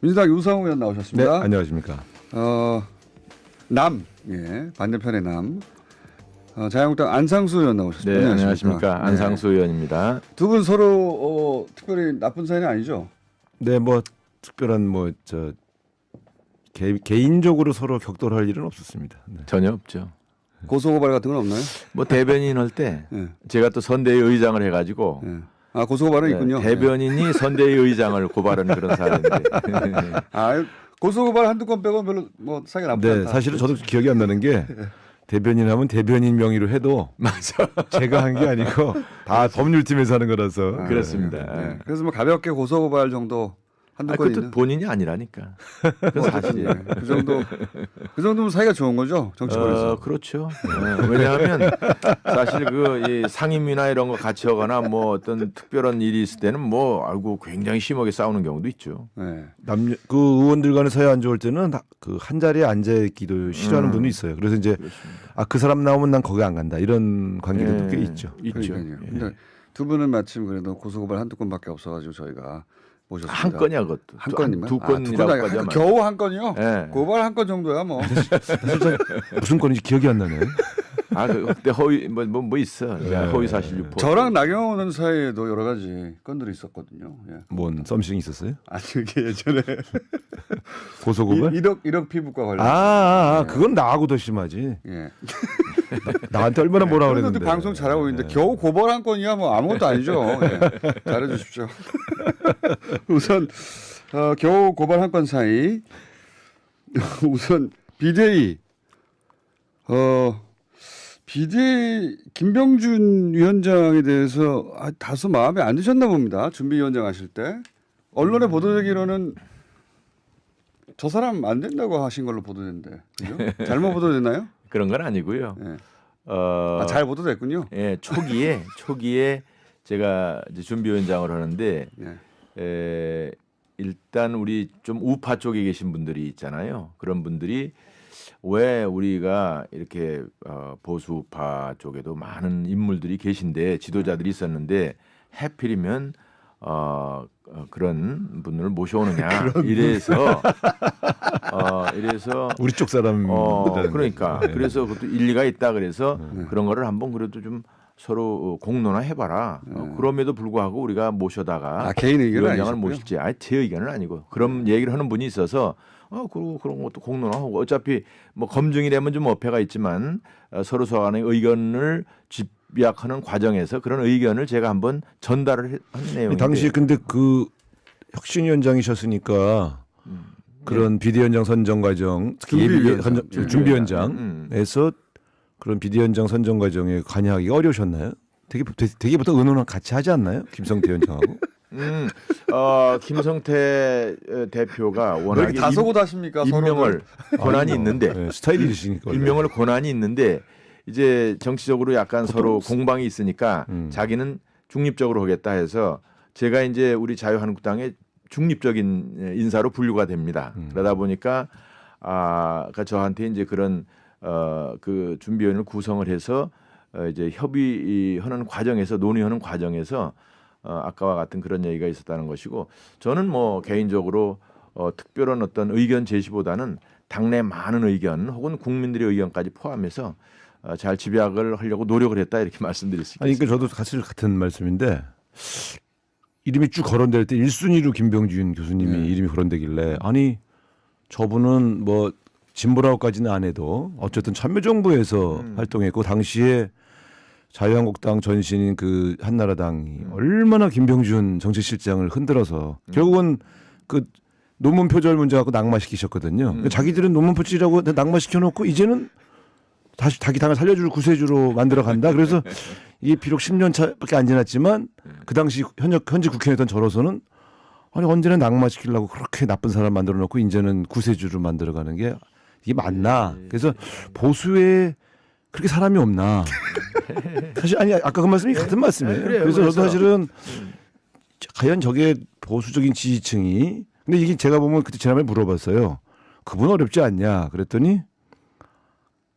민주당 유상호 의원 네, 나오셨습니다. 안녕하십니까. 반대편의 남. 자유한국당 안상수 의원 나오셨습니다. 네, 안녕하십니까. 안상수 의원입니다. 두 분 서로 특별히 나쁜 사이는 아니죠? 네, 뭐 특별한 개인적으로 서로 격돌할 일은 없었습니다. 네. 전혀 없죠. 고소고발 같은 건 없나요? 뭐 대변인 할 때 네. 제가 또 선대위 의장을 해가지고 네. 고소고발은 있군요. 대변인이 선대위 의장을 고발하는 그런 사례인데. 고소고발 한두 건 빼고 별로 사이가 나쁘지 않다. 사실은 저도 기억이 안 나는 게 대변인 하면 대변인 명의로 해도 맞아. 제가 한 게 아니고 다 법률팀에서 하는 거라서. 그렇습니다. 네. 그래서 가볍게 고소고발 정도 한두 건 그것도 있는. 본인이 아니라니까. 그건 사실이에요. 그 정도면 사이가 좋은 거죠, 정치권에서. 그렇죠. 왜냐하면 사실 이 상임위나 이런 거 같이 하거나 뭐 어떤 특별한 일이 있을 때는 굉장히 심하게 싸우는 경우도 있죠. 네. 그 의원들 간에 사이 안 좋을 때는 그 한 자리에 앉아 있기도 싫어하는 분도 있어요. 그래서 이제 그 사람 나오면 난 거기 안 간다 이런 관계도 꽤 있죠. 있죠. 근데 두 분은 마침 그래도 고소고발 한두 건밖에 없어가지고 저희가 모셨습니다. 한 건이야 그것도. 한 건이면? 두 건이라고 하죠. 겨우 한 건이요? 네. 고발 한 건 정도야 뭐. 무슨 건인지 기억이 안 나네. 그때 허위 뭐 있어. 허위 사실 유포. 저랑 나경원 사이에도 여러 가지 건들이 있었거든요. 예. 뭔 썸씽 있었어요? 그게 예전에 고소고발? 1억 피부과 관련. 그건 나하고 더 심하지. 예. 나한테 얼마나 뭐라 그런데 그랬는데. 방송 잘하고 있는데 겨우 고발 한 건이야 뭐 아무것도 아니죠. 예. 잘해주십시오. 우선 겨우 고발 한 건 사이 우선 비대위 비대위 김병준 위원장에 대해서 다소 마음에 안 드셨나 봅니다. 준비위원장 하실 때 언론에 보도되기로는 저 사람 안 된다고 하신 걸로 보도됐는데 그죠? 잘못 보도됐나요? 그런 건 아니고요. 네. 잘 보도됐군요. 예, 초기에 제가 이제 준비위원장을 하는데 일단 우리 좀 우파 쪽에 계신 분들이 있잖아요. 그런 분들이 왜 우리가 이렇게 보수파 쪽에도 많은 인물들이 계신데 지도자들이 있었는데 하필이면 그런 분을 모셔오느냐 이래서 우리 쪽 사람 그러니까 그래서 그것도 일리가 있다 그래서 그런 거를 한번 그래도 좀 서로 공론화해봐라. 그럼에도 불구하고 우리가 모셔다가 개인 의견은 위원장을 아니셨고요? 모실지 제 의견은 아니고 그런 얘기를 하는 분이 있어서 그런 것도 공론화하고 어차피 뭐 검증이 되면 좀 어폐가 있지만 서로 간의 의견을 집약하는 과정에서 그런 의견을 제가 한번 전달을 한 내용인데 당시에 근데 그 혁신위원장이셨으니까 그런 비대위원장 선정 과정, 준비위원장에서 그런 비대위원장 선정 과정에 관여하기가 어려우셨나요? 되게 보통 의논을 같이 하지 않나요? 김성태 위원장하고. 김성태 대표가 워낙에 다소곳하십니까? 임명을 권한이 있는데 스타일이시니까 임명을 권한이 있는데 이제 정치적으로 약간 서로 공방이 있으니까 자기는 중립적으로 하겠다 해서 제가 이제 우리 자유한국당의 중립적인 인사로 분류가 됩니다. 그러다 보니까 그러니까 저한테 이제 그런 그 준비위원을 구성을 해서 이제 협의하는 과정에서 논의하는 과정에서 아까와 같은 그런 얘기가 있었다는 것이고 저는 뭐 개인적으로 특별한 어떤 의견 제시보다는 당내 많은 의견 혹은 국민들의 의견까지 포함해서 잘 집약을 하려고 노력을 했다 이렇게 말씀드릴 수 있겠습니다. 그러니까 저도 사실 같은 말씀인데 이름이 쭉 거론될 때 1순위로 김병준 교수님이 이름이 거론되길래 저분은 뭐 진보라고까지는 안 해도 어쨌든 참여정부에서 활동했고 당시에 자유한국당 전신인 그 한나라당이 얼마나 김병준 정책실장을 흔들어서 결국은 그 논문 표절 문제 갖고 낙마시키셨거든요. 그러니까 자기들은 논문 표절이라고 낙마시켜놓고 이제는 다시 자기 당을 살려줄 구세주로 만들어 간다. 그래서 이게 비록 10년 차밖에 안 지났지만 그 당시 현재 국회의원 저로서는 언제나 낙마시키려고 그렇게 나쁜 사람 만들어 놓고 이제는 구세주로 만들어 가는 게 이게 맞나? 그래서 보수에 그렇게 사람이 없나? 사실 아까 그 말씀이 같은 말씀이에요. 그래서 저도 사실은 과연 저게 보수적인 지지층이 근데 이게 제가 보면 그때 지난번에 물어봤어요. 그분 어렵지 않냐? 그랬더니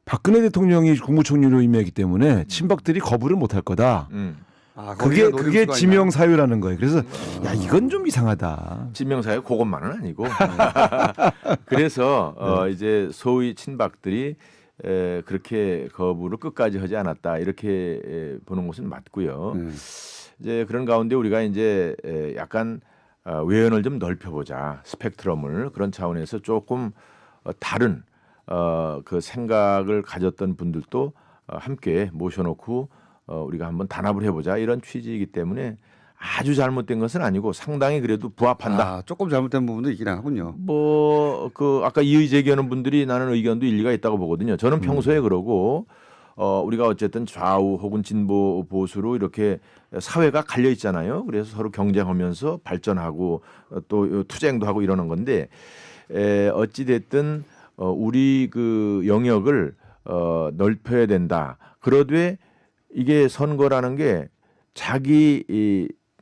박근혜 대통령이 국무총리로 임명했기 때문에 친박들이 거부를 못할 거다. 아, 그게 거기가 노림수가 있나? 지명 사유라는 거예요. 그래서 야 이건 좀 이상하다. 지명사유 그것만은 아니고 그래서 이제 소위 친박들이 그렇게 거부를 끝까지 하지 않았다 이렇게 보는 것은 맞고요. 이제 그런 가운데 우리가 이제 약간 외연을 좀 넓혀보자 스펙트럼을 그런 차원에서 조금 다른 그 생각을 가졌던 분들도 함께 모셔놓고 우리가 한번 단합을 해보자 이런 취지이기 때문에 아주 잘못된 것은 아니고 상당히 그래도 부합한다. 아, 조금 잘못된 부분도 있긴 하군요. 뭐 그 아까 이의 제기하는 분들이 나는 의견도 일리가 있다고 보거든요. 저는 평소에 그러고 우리가 어쨌든 좌우 혹은 진보 보수로 이렇게 사회가 갈려 있잖아요. 그래서 서로 경쟁하면서 발전하고 또 투쟁도 하고 이러는 건데 어찌 됐든 우리 그 영역을 넓혀야 된다. 그러되 이게 선거라는 게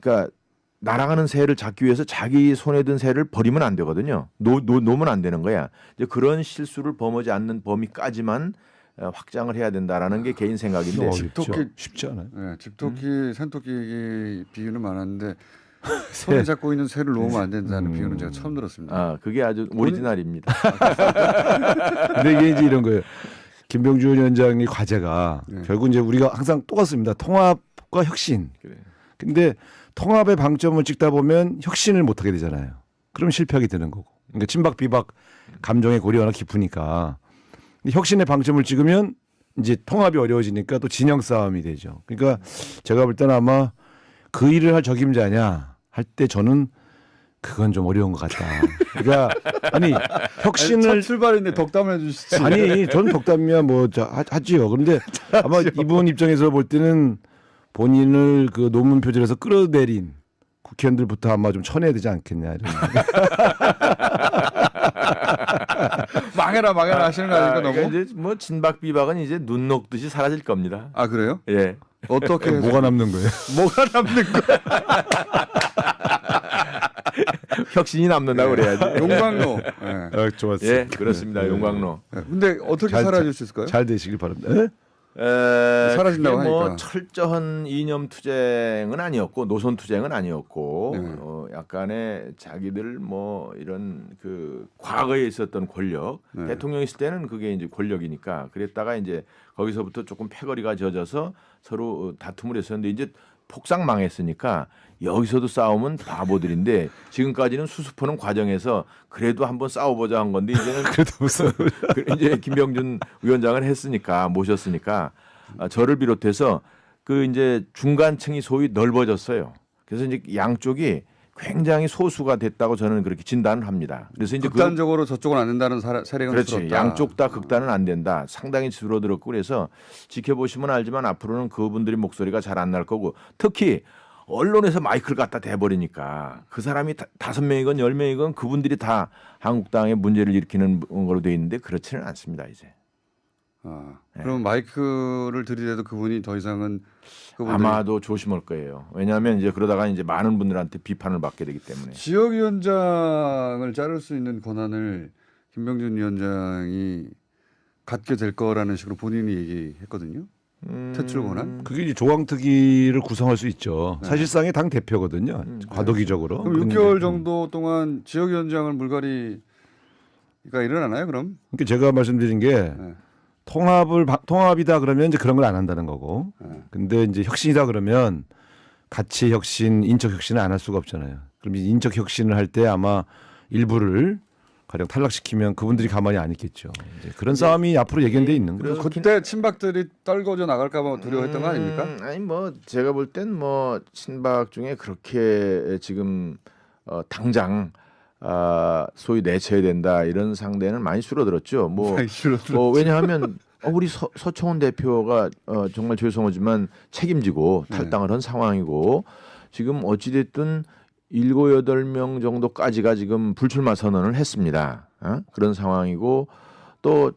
그러니까 날아가는 새를 잡기 위해서 자기 손에 든 새를 버리면 안 되거든요. 놓으면 안 되는 거야. 이제 그런 실수를 범하지 않는 범위까지만 확장을 해야 된다라는 게 개인 생각인데 어렵죠. 쉽지 않아요. 네, 집토끼, 산토끼 비유는 많았는데 손에 잡고 있는 새를 놓으면 안 된다는 비유는 제가 처음 들었습니다. 아, 그게 아주 오리지널입니다. 근데 이게 이제 이런 거예요. 김병준 위원장의 과제가 결국 이제 우리가 항상 똑같습니다. 통합과 혁신. 그래. 근데 통합의 방점을 찍다 보면 혁신을 못 하게 되잖아요. 그럼 실패하게 되는 거고. 그러니까 친박 비박 감정의 골이 워낙 깊으니까. 근데 혁신의 방점을 찍으면 이제 통합이 어려워지니까 또 진영 싸움이 되죠. 그러니까 제가 볼 때는 아마 그 일을 할 적임자냐 할 때 저는 그건 좀 어려운 것 같다. 그러니까 아니 혁신을 첫 출발인데 덕담을 해주시지. 아니 저는 덕담이야 뭐 하지요. 그런데 아마 이분 입장에서 볼 때는 본인을 그 논문 표절에서 끌어내린 국회의원들부터 아마 좀 쳐내야 되지 않겠냐 이런. 망해라 하시는 거 아닙니까 너무? 그러니까 이제 뭐 친박 비박은 이제 눈 녹듯이 사라질 겁니다. 아 그래요? 예. 어떻게 해서? 뭐가 남는 거예요? 뭐가 남는 거야? 혁신이 남는다고 그래야지. 용광로. 네. 좋았어요. 예, 그렇습니다. 용광로. 네. 근데 어떻게 사라질 수 있을까요? 잘 되시길 바랍니다. 에? 사라진다고 그게 뭐 하니까. 철저한 이념 투쟁은 아니었고 노선 투쟁은 아니었고 네. 약간의 자기들 뭐 이런 그 과거에 있었던 권력 네. 대통령 있을 때는 그게 이제 권력이니까 그랬다가 이제 거기서부터 조금 패거리가 져져서 서로 다툼을 했었는데 이제 폭삭 망했으니까 여기서도 싸우면 바보들인데 지금까지는 수습하는 과정에서 그래도 한번 싸워보자 한 건데 이제는 그래도 무슨 이제 김병준 위원장을 했으니까 모셨으니까 저를 비롯해서 그 이제 중간층이 소위 넓어졌어요. 그래서 이제 양쪽이 굉장히 소수가 됐다고 저는 그렇게 진단을 합니다. 그래서 이제 극단적으로 저쪽은 안 된다는 세력은 그렇지. 줄었다. 양쪽 다 극단은 안 된다. 상당히 줄어들었고 그래서 지켜보시면 알지만 앞으로는 그분들의 목소리가 잘 안 날 거고 특히 언론에서 마이크를 갖다 대버리니까 그 사람이 5명이건 10명이건 그분들이 다 한국당에 문제를 일으키는 걸로 돼 있는데 그렇지는 않습니다 이제. 그럼 마이크를 들이대도 그분이 더 이상은 아마도 조심할 거예요. 왜냐하면 이제 그러다가 이제 많은 분들한테 비판을 받게 되기 때문에. 지역위원장을 자를 수 있는 권한을 김병준 위원장이 갖게 될 거라는 식으로 본인이 얘기했거든요. 퇴출 권한. 그게 이제 조강특위를 구성할 수 있죠. 사실상의 당 대표거든요. 과도기적으로. 그럼 6개월 정도 동안 지역위원장을 물갈이가 일어나나요? 그럼? 그러니까 제가 말씀드린 게 통합이다 그러면 이제 그런 걸 안 한다는 거고. 근데 이제 혁신이다 그러면 가치 혁신, 인적 혁신을 안 할 수가 없잖아요. 그럼 인적 혁신을 할 때 아마 일부를 가령 탈락시키면 그분들이 가만히 안 있겠죠. 이제 그런 싸움이 앞으로 예견돼 있는 거예요. 그때 친박들이 떨궈져 나갈까 봐 두려워했던 거 아닙니까? 아니 뭐 제가 볼 땐 뭐 친박 중에 그렇게 지금 당장 소위 내쳐야 된다 이런 상대는 많이 줄어들었죠. 뭐 왜냐하면 우리 서청원 대표가 정말 죄송하지만 책임지고 탈당을 한 상황이고 지금 어찌됐든 7, 8명 정도까지가 지금 불출마 선언을 했습니다. 그런 상황이고 또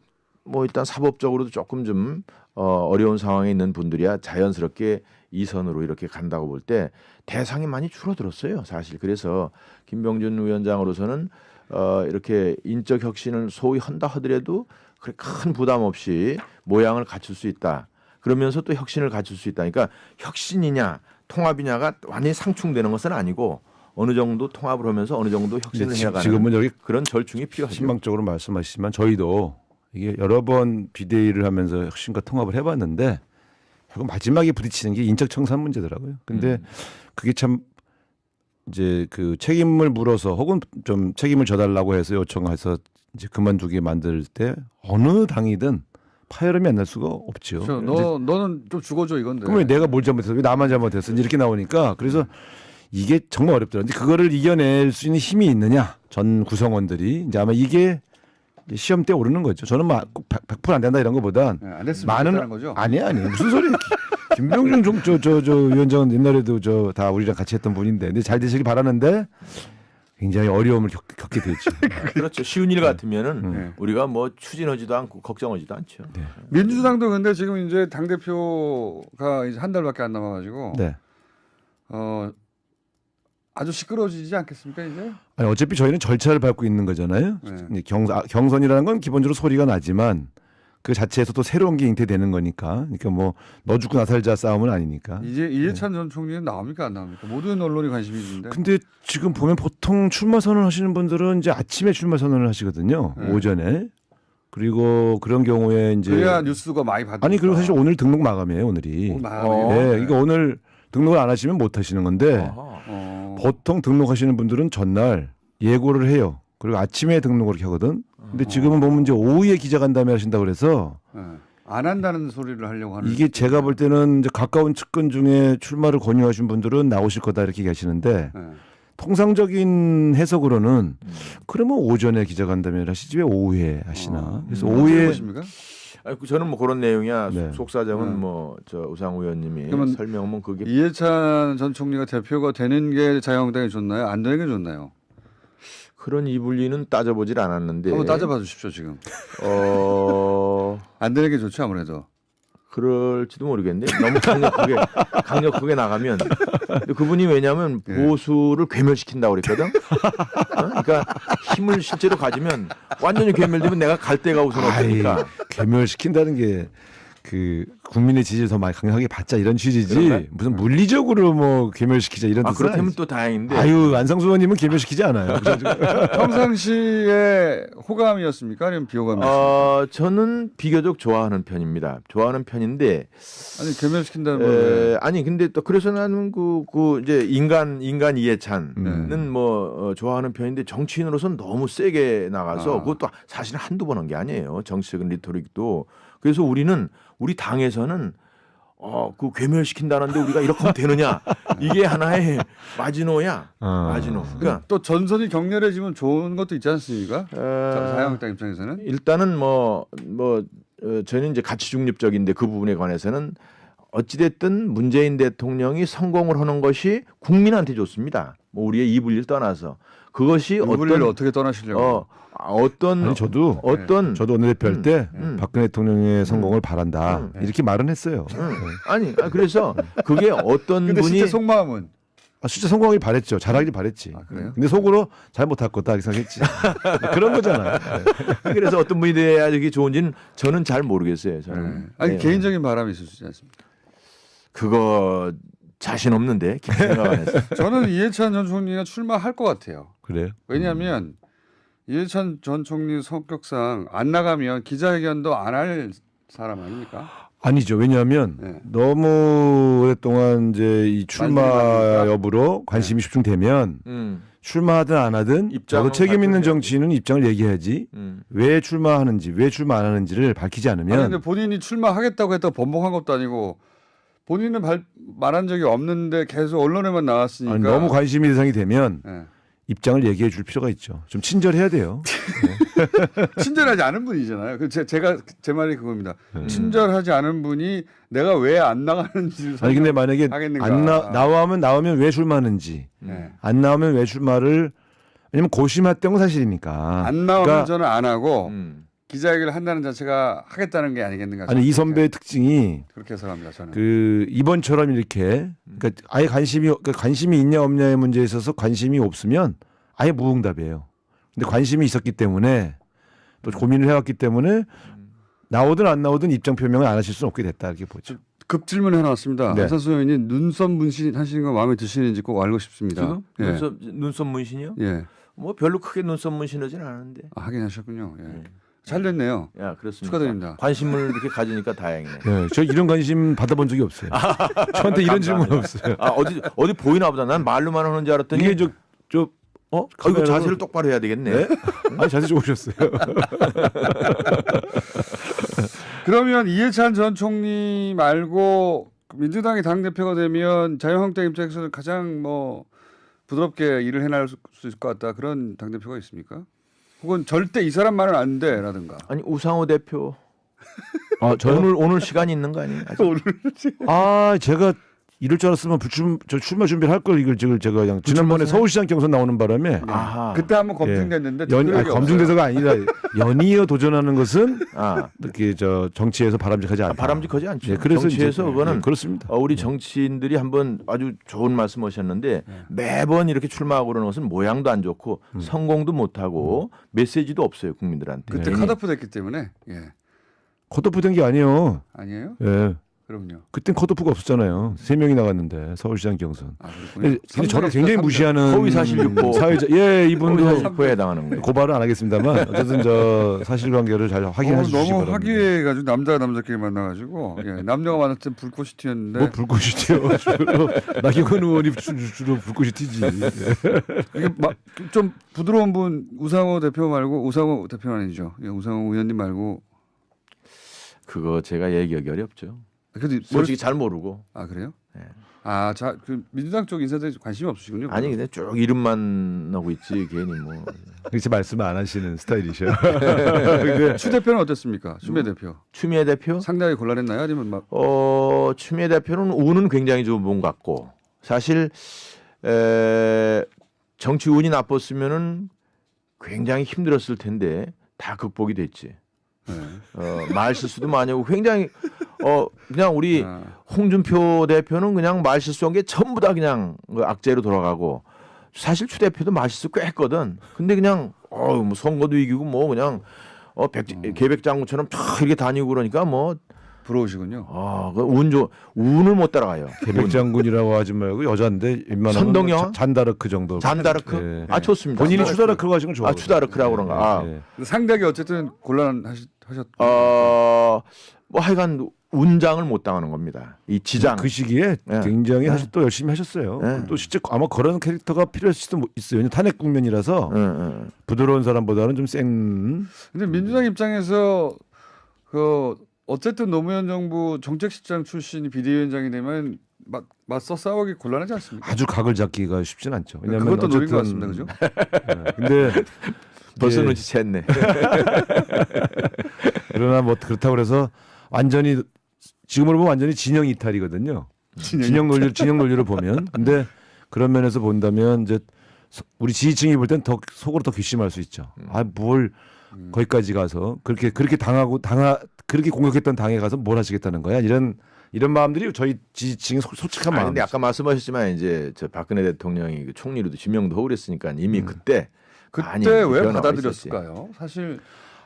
뭐 일단 사법적으로도 조금 좀 어려운 상황에 있는 분들이야 자연스럽게 2선으로 이렇게 간다고 볼 때 대상이 많이 줄어들었어요. 사실 그래서 김병준 위원장으로서는 이렇게 인적 혁신을 소위 한다 하더라도 그렇게 큰 부담 없이 모양을 갖출 수 있다. 그러면서 또 혁신을 갖출 수 있다. 그러니까 혁신이냐 통합이냐가 완전히 상충되는 것은 아니고 어느 정도 통합을 하면서 어느 정도 혁신을 해가는 지금은 여기 그런 절충이 필요하죠. 신망적으로 말씀하시지만 저희도 이게 여러 번 비대위를 하면서 혁신과 통합을 해봤는데 결국 마지막에 부딪히는 게 인적 청산 문제더라고요. 근데 그게 참 이제 그 책임을 물어서 혹은 좀 책임을 져달라고 해서 요청해서 이제 그만두게 만들 때 어느 당이든 파열음이 안 날 수가 없죠. 그렇죠. 이제 너는 좀 죽어줘 이건데. 그러면 왜 내가 뭘 잘못했어? 왜 나만 잘못했어? 이제 이렇게 나오니까 그래서 이게 정말 어렵더라고요. 근데 그거를 이겨낼 수 있는 힘이 있느냐? 전 구성원들이 이제 아마 이게 이제 시험 때 오르는 거죠. 저는 막 100%안 된다 이런 거보단 네, 안 됐으면 좋겠다는 거죠. 아니 무슨 소리예요? 김병준 저 위원장은 옛날에도 저 다 우리랑 같이 했던 분인데 근데 잘 되시길 바라는데 굉장히 어려움을 겪게 되죠. 그렇죠. 쉬운 일 같으면은 네. 우리가 뭐 추진하지도 않고 걱정하지도 않죠. 네. 민주당도 근데 지금 이제 당 대표가 이제 한 달밖에 안 남아가지고 네. 아주 시끄러워지지 않겠습니까 이제? 아니 어차피 저희는 절차를 밟고 있는 거잖아요. 네. 이제 경선이라는 건 기본적으로 소리가 나지만 그 자체에서 또 새로운 게 잉태되는 거니까. 그러니까 뭐 너 죽고 나 살자 싸움은 아니니까. 이제 이해찬 전 총리는 나옵니까 안 나옵니까? 모든 언론이 관심이 있는데. 근데 지금 보면 보통 출마 선언 하시는 분들은 이제 아침에 출마 선언을 하시거든요. 네. 오전에. 그리고 그런 경우에 이제 그래야 뉴스가 많이 받으니까. 아니 그리고 사실 오늘 등록 마감이에요 오늘이. 오늘 마감이에요? 어, 네, 그러니까 오늘 등록을 안 하시면 못 하시는 건데 아하. 보통 등록하시는 분들은 전날 예고를 해요. 그리고 아침에 등록을 이렇게 하거든. 근데 지금은 보면 이제 오후에 기자간담회 하신다고 그래서 네. 안 한다는 소리를 하려고 하는. 이게 제가 볼 때는 이제 가까운 측근 중에 출마를 권유하신 분들은 나오실 거다 이렇게 계시는데 네. 통상적인 해석으로는 그러면 오전에 기자간담회를 하시지 왜 오후에 하시나. 그래서 어떻게 오후에 보십니까? 아니, 저는 뭐 그런 내용이야. 네. 속사정은 네. 뭐 저 우상호 의원님이 그러면 설명하면 그게 이해찬 전 총리가 대표가 되는 게 자유한국당이 좋나요? 안 되는 게 좋나요? 그런 이분리는 따져보질 않았는데. 한번 따져봐 주십시오 지금. 안 되는 게 좋죠 아무래도. 그럴지도 모르겠네. 너무 강력하게 나가면. 근데 그분이 왜냐하면 예. 보수를 괴멸시킨다고 그랬거든. 그러니까 힘을 실제로 가지면 완전히 괴멸되면 내가 갈 데가 우선 없으니까. 괴멸시킨다는 게 그 국민의 지지를 더 많이 강하게 받자 이런 취지지 그런가요? 무슨 물리적으로 뭐 괴멸시키자 이런 아 뜻은 그렇다면 아니지. 또 다행인데. 아유 안상수 의원님은 괴멸시키지 않아요. 평상시에 호감이었습니까? 아니면 비호감이었습니까? 저는 비교적 좋아하는 편입니다. 좋아하는 편인데. 아니 괴멸시킨다는 건 아니 근데 또 그래서 나는 그 이제 인간 이해찬은 뭐 좋아하는 편인데 정치인으로서는 너무 세게 나가서 그것도 사실 한두 번 한 게 아니에요. 정치적인 리토릭도. 그래서 우리 당에서는 그 괴멸시킨다는데 우리가 이렇게 하면 되느냐 이게 하나의 마지노야. 마지노. 그러니까 또 전선이 격렬해지면 좋은 것도 있지 않습니까? 자유한국당 입장에서는 일단은 저는 이제 가치 중립적인데 그 부분에 관해서는 어찌됐든 문재인 대통령이 성공을 하는 것이 국민한테 좋습니다. 뭐 우리의 이불리를 떠나서 그것이 이불리를 어떻게 떠나시려고? 아니 저도 원내대표 할 때 박근혜 대통령의 성공을 바란다 이렇게 말은 했어요. 아니 그래서 그게 어떤 근데 분이 진짜 속마음은 진짜 성공하길 바랬죠. 잘하길 바랬지. 그래요? 근데 속으로 잘 못할 거다 이렇게 생각했지. 그런 거잖아요. 그래서 어떤 분이 돼야 이게 좋은지는 저는 잘 모르겠어요. 저는 아니 네. 개인적인 바람이 있을 수 있지 않습니까? 그거 자신 없는데 생각 안 했어요. 저는 이해찬 전 총리가 출마할 것 같아요. 그래요? 왜냐하면 이해찬 전 총리 성격상 안 나가면 기자회견도 안 할 사람 아닙니까? 아니죠. 왜냐하면 네. 너무 오랫동안 이제 이 출마 많으니까. 여부로 관심이 집중되면 출마하든 안 하든 입장은 저도 책임 있는 발표해야지. 정치인은 입장을 얘기해야지 왜 출마하는지 왜 출마 안 하는지를 밝히지 아니 않으면 근데 본인이 출마하겠다고 했다고 번복한 것도 아니고 본인은 말한 적이 없는데 계속 언론에만 나왔으니까 아니, 너무 관심이 대상이 되면 네. 입장을 얘기해 줄 필요가 있죠. 좀 친절해야 돼요. 친절하지 않은 분이잖아요. 제 말이 그겁니다. 친절하지 않은 분이 내가 왜 안 나가는지 아니 근데 만약에 하겠는가. 안 나오면 왜 출마하는지 네. 안 나오면 왜 출마를 왜냐면 고심했던 건 사실이니까. 안 나오면 그러니까 저는 안 하고 기자회견을 한다는 자체가 하겠다는 게 아니겠는가. 아니 이 선배의 특징이 그렇게 해석합니다. 저는. 그 이번처럼 이렇게 그러니까 아예 관심이 있냐 없냐의 문제에 있어서 관심이 없으면 아예 무응답이에요. 근데 관심이 있었기 때문에 또 고민을 해왔기 때문에 나오든 안 나오든 입장 표명을 안 하실 수는 없게 됐다 이렇게 보죠. 급 질문을 해놨습니다. 네. 안산수 의원님 눈썹 문신 하시는 거 마음에 드시는지 꼭 알고 싶습니다. 지금 예. 눈썹 문신이요? 예. 뭐 별로 크게 눈썹 문신하진 않은데. 아, 하긴 하셨군요. 예. 잘 됐네요. 야, 그렇습니다. 축하드립니다. 관심을 이렇게 가지니까 다행이네. 네, 저 이런 관심 받아본 적이 없어요. 저한테 이런 질문 감사합니다. 없어요. 아, 어디 보이나 보다. 난 말로만 하는 줄 알았더니 이게 저 이거 카메라로- 자세를 똑바로 해야 되겠네. 아니 자세 좋으셨어요. 그러면 이해찬 전 총리 말고 민주당이 당 대표가 되면 자유한국당 입장에서는 가장 뭐 부드럽게 일을 해나갈 수 있을 것 같다 그런 당 대표가 있습니까? 혹은 절대 이 사람 말은 안 돼라든가. 아니 우상호 대표 아 저요? 오늘 시간이 있는 거 아니에요? 아직? 오늘 아 제가 이럴 줄 알았으면 저 출마 준비를 할 걸 이걸 제가 그냥 지난번에 서울시장 경선 나오는 바람에 아하. 그때 한번 검증됐는데 검증대사가 아니라 연이어 도전하는 것은 아, 이렇게 저 정치에서 바람직하지 않다. 바람직하지 않죠. 예, 그래서 정치에서 이제, 그거는 예, 그렇습니다. 우리 정치인들이 한번 아주 좋은 말씀하셨는데 매번 이렇게 출마하고 그러는 것은 모양도 안 좋고 성공도 못하고 메시지도 없어요 국민들한테. 그때 괜히. 컷오프 됐기 때문에 예. 컷오프 된 게 아니에요. 아니에요? 예. 그럼요. 그땐 컷오프가 없었잖아요. 3명이 나갔는데 서울시장 경선. 아, 근데 저를 굉장히 무시하는 허위 사실 유포. 사회자. 예, 이분도 사실포에 해당하는 거예요. 고발은 안 하겠습니다만 어쨌든 저 사실관계를 잘 확인해 주시기 너무 바랍니다. 화기해가지고 남자가 남자끼리 만나가지고 예, 남녀가 만났을 땐 불꽃이 튀었는데 뭐 불꽃이 튀어 주로 나경원 의원이 주로 불꽃이 튀지. 이게 좀 부드러운 분 우상호 대표 말고 우상호 대표는 아니죠. 예, 우상호 의원님 말고 그거 제가 얘기하기 어렵죠. 그래도 솔직히 잘 모르고. 아 그래요? 네. 그 민주당 쪽 인사들이 관심이 없으시군요. 아니 근데 쭉 이름만 나고 있지 괜히 뭐. 그렇게 말씀을 안 하시는 스타일이셔. 근데 추 대표는 어땠습니까? 추미애 대표 추미애 대표? 상당히 곤란했나요? 아니면 막 추미애 대표는 운은 굉장히 좋은 분 같고 사실 정치 운이 나빴으면은 굉장히 힘들었을 텐데 다 극복이 됐지. 네. 말 실수도 많이 하고 굉장히 그냥 우리 아. 홍준표 대표는 그냥 말 실수한 게 전부 다 그냥 악재로 돌아가고 사실 추 대표도 말 실수 꽤 했거든. 근데 그냥 뭐 선거도 이기고 뭐 그냥 계백장군처럼 쫙 이렇게 다니고 그러니까 뭐 부러우시군요. 운을 못 따라가요. 계백 장군이라고 하지 말고 여자인데 웬만하면 선동여? 잔다르크 정도. 잔다르크? 예. 아 좋습니다. 본인이 추다르크라고 하신 건 좋아. 추다르크라고 그런가. 아. 근데 상대하기 어쨌든 곤란하셨. 뭐 하여간 운장을 못 당하는 겁니다. 이 지장. 그 시기에 예. 굉장히 예. 또 열심히 하셨어요. 예. 또 실제 아마 그런 캐릭터가 필요할 수도 있어요. 왜냐면 탄핵 국면이라서 부드러운 사람보다는 좀 센. 근데 민주당 입장에서 어쨌든 노무현 정부 정책실장 출신이 비대위원장이 되면 맞서 싸우기 곤란하지 않습니까? 아주 각을 잡기가 쉽진 않죠. 왜냐면 그것도 노린 것 어쨌든- 같습니다, 그죠? 예. 근데 벌써 이게- 눈치챘네. 그러나 뭐 그렇다고 그래서 완전히 지금으로 보면 완전히 진영 이탈이거든요. 진영 논리를 보면. 근데 그런 면에서 본다면 이제 우리 지지층이 볼 땐 더 속으로 더 괘씸할 수 있죠. 아 뭘 거기까지 가서 그렇게 그렇게 공격했던 당에 가서 뭘 하시겠다는 거야? 이런 마음들이 저희 지지층의 솔직한 아니, 마음. 근데 아까 말씀하셨지만 이제 저 박근혜 대통령이 그 총리로도 지명도 하고 그랬으니까 이미 그때 많이 그때 왜 변화가 받아들였을까요? 사실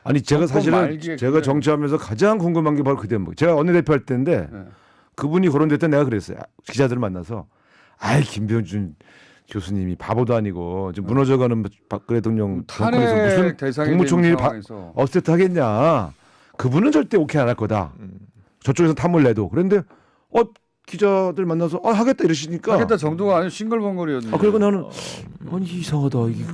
아니 제가 정권 사실은 말기에 제가 굉장히- 정치하면서 가장 궁금한 게 바로 그 대목. 제가 원내대표 할 때인데 네. 그분이 거론될 때 내가 그랬어요. 기자들을 만나서 아이 김병준 교수님이 바보도 아니고 지금 무너져가는 박근혜 대통령 정권에서 탄핵 무슨 대상이 국무총리를 되는 상황에서 업세트 하겠냐. 그분은 절대 오케이 안 할 거다. 저쪽에서 탐을 내도. 그런데 기자들 만나서 하겠다 이러시니까 하겠다 정도가 아니고 싱글벙글이었는데. 그리고 나는 아니 이상하다. 이게